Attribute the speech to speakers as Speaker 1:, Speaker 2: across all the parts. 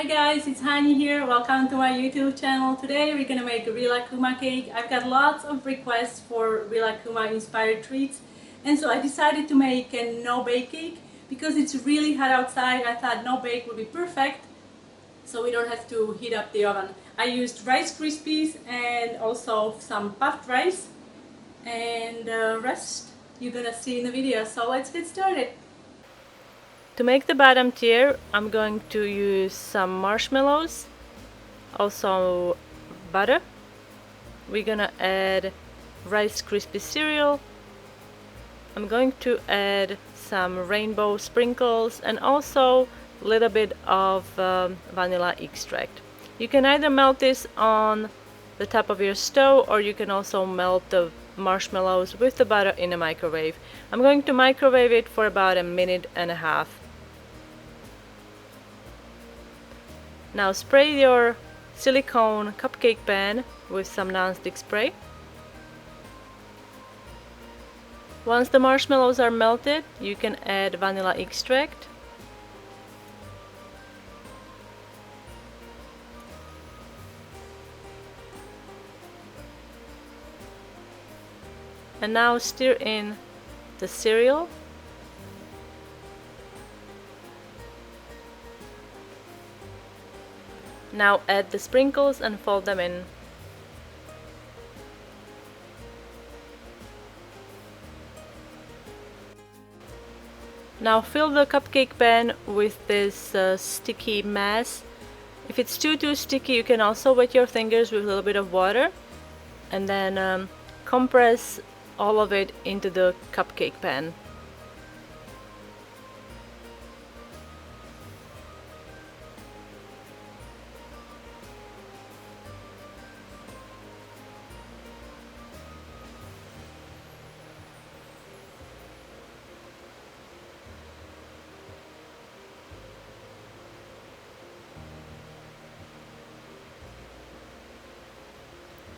Speaker 1: Hi guys, it's Hani here. Welcome to my YouTube channel. Today we're gonna make a Rilakkuma cake. I've got lots of requests for Rilakkuma inspired treats, and so I decided to make a no-bake cake because it's really hot outside. I thought no-bake would be perfect, so we don't have to heat up the oven. I used Rice Krispies and also some puffed rice, and the rest you're gonna see in the video. So let's get started. To make the bottom tier, I'm going to use some marshmallows, also butter. We're gonna add Rice Krispie cereal. I'm going to add some rainbow sprinkles and also a little bit of vanilla extract. You can either melt this on the top of your stove, or you can also melt the marshmallows with the butter in a microwave. I'm going to microwave it for about a minute and a half. Now spray your silicone cupcake pan with some non-stick spray. Once the marshmallows are melted, you can add vanilla extract. And now stir in the cereal. Now add the sprinkles and fold them in. Now fill the cupcake pan with this sticky mass. If it's too sticky, you can also wet your fingers with a little bit of water and then compress all of it into the cupcake pan.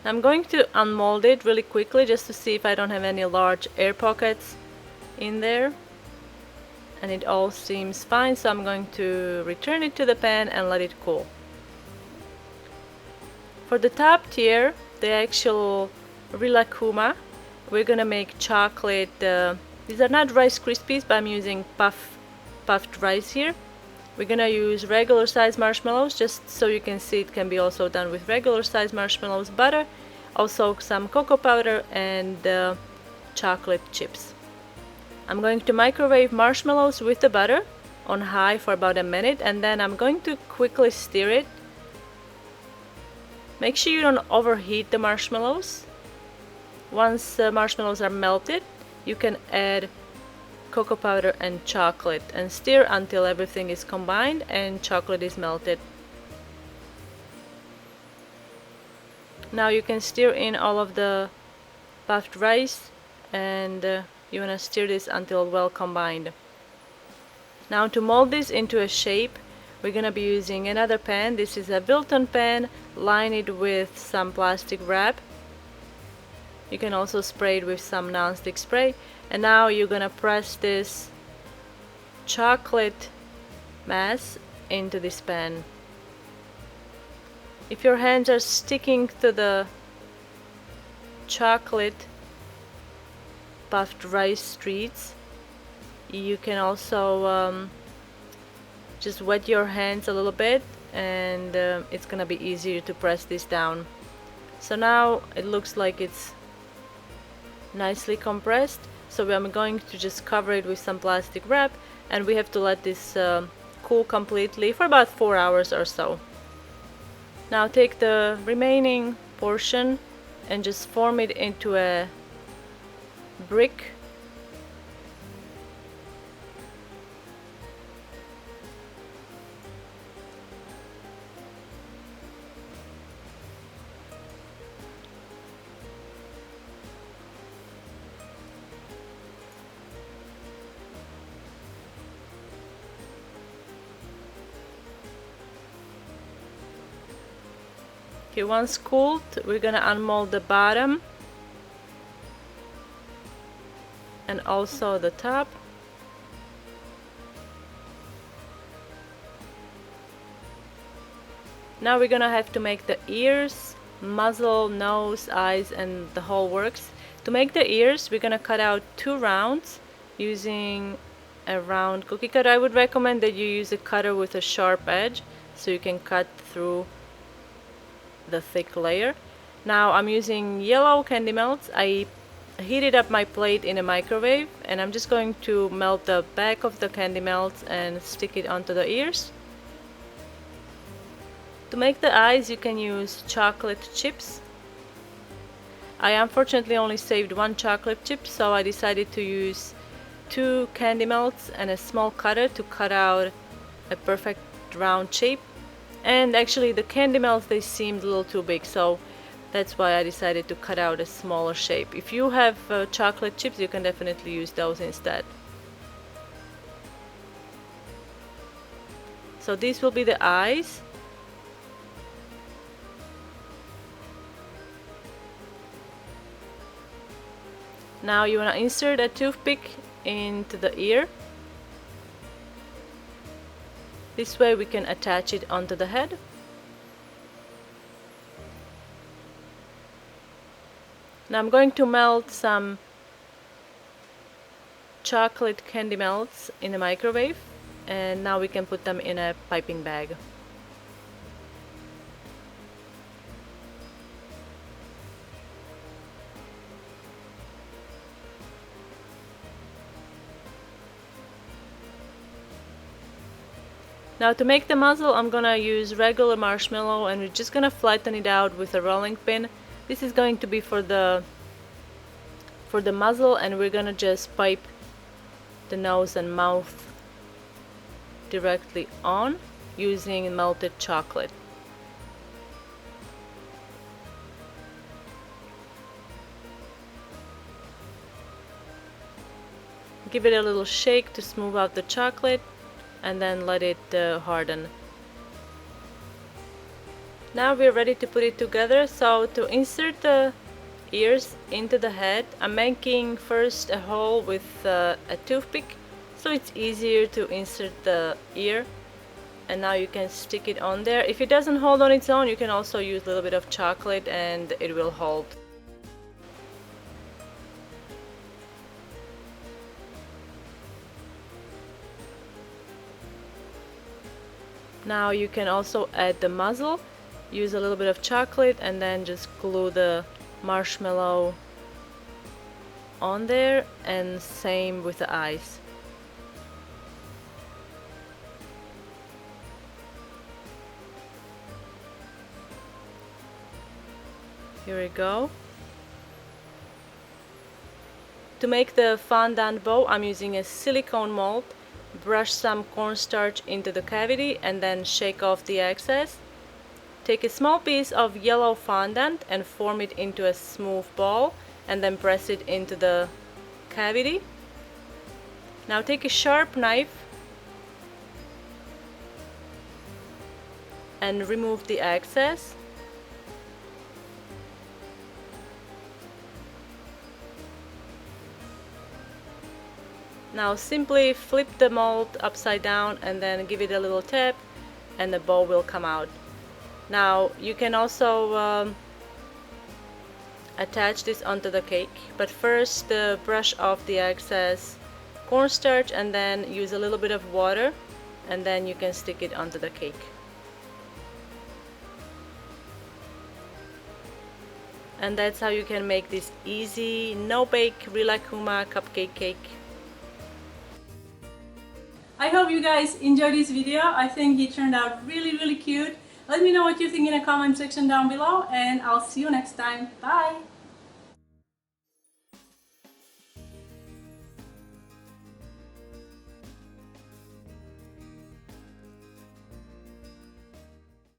Speaker 1: I'm going to unmold it really quickly just to see if I don't have any large air pockets in there. And it all seems fine, so I'm going to return it to the pan and let it cool. For the top tier, the actual Rilakkuma, we're gonna make chocolate. These are not Rice Krispies, but I'm using puffed rice here. We're gonna use regular size marshmallows, just so you can see it can be also done with regular size marshmallows, butter, also some cocoa powder and chocolate chips. I'm going to microwave marshmallows with the butter on high for about a minute, and then I'm going to quickly stir it. Make sure you don't overheat the marshmallows. Once the marshmallows are melted, you can add cocoa powder and chocolate and stir until everything is combined and chocolate is melted. Now you can stir in all of the puffed rice, and you want to stir this until well combined. Now to mold this into a shape, we're going to be using another pan. This is a Wilton pan. Line it with some plastic wrap. You can also spray it with some non-stick spray. And now you're gonna press this chocolate mass into this pan. If your hands are sticking to the chocolate puffed rice treats, you can also just wet your hands a little bit, and it's gonna be easier to press this down. So now it looks like it's nicely compressed. So I'm going to just cover it with some plastic wrap, and we have to let this cool completely for about 4 hours or so. Now take the remaining portion and just form it into a brick. Okay, once cooled, we're gonna unmold the bottom and also the top.
Speaker 2: Now we're gonna have to make the ears, muzzle, nose, eyes, and the whole works. To make the ears, we're gonna cut out 2 rounds using a round cookie cutter. I would recommend that you use a cutter with a sharp edge so you can cut through the thick layer. Now I'm using yellow candy melts. I heated up my plate in a microwave, and I'm just going to melt the back of the candy melts and stick it onto the ears. To make the eyes, you can use chocolate chips. I unfortunately only saved 1 chocolate chip, so I decided to use 2 candy melts and a small cutter to cut out a perfect round shape. And actually the candy melts, they seemed a little too big, so that's why I decided to cut out a smaller shape. If you have chocolate chips, you can definitely use those instead. So these will be the eyes. Now you want to insert a toothpick into the ear. This way we can attach it onto the head. Now I'm going to melt some chocolate candy melts in the microwave, and now we can put them in a piping bag. Now to make the muzzle, I'm gonna use regular marshmallow, and we're just gonna flatten it out with a rolling pin. This is going to be for the muzzle, and we're gonna just pipe the nose and mouth directly on using melted chocolate. Give it a little shake to smooth out the chocolate, and then let it harden. Now we're ready to put it together. So to insert the ears into the head, I'm making first a hole with a toothpick, so it's easier to insert the ear, and now you can stick it on there. If it doesn't hold on its own, you can also use a little bit of chocolate and it will hold. Now you can also add the muzzle, use a little bit of chocolate, and then just glue the marshmallow on there, and same with the eyes. Here we go. To make the fondant bow, I'm using a silicone mold. Brush some cornstarch into the cavity and then shake off the excess. Take a small piece of yellow fondant and form it into a smooth ball, and then press it into the cavity. Now take a sharp knife and remove the excess. Now simply flip the mold upside down and then give it a little tap, and the bow will come out. Now you can also attach this onto the cake, but first brush off the excess cornstarch and then use a little bit of water, and then you can stick it onto the cake. And that's how you can make this easy no-bake Rilakkuma cupcake cake.
Speaker 1: I hope you guys enjoyed this video. I think it turned out really cute. Let me know what you think in the comment section down below, and I'll see you next time. Bye!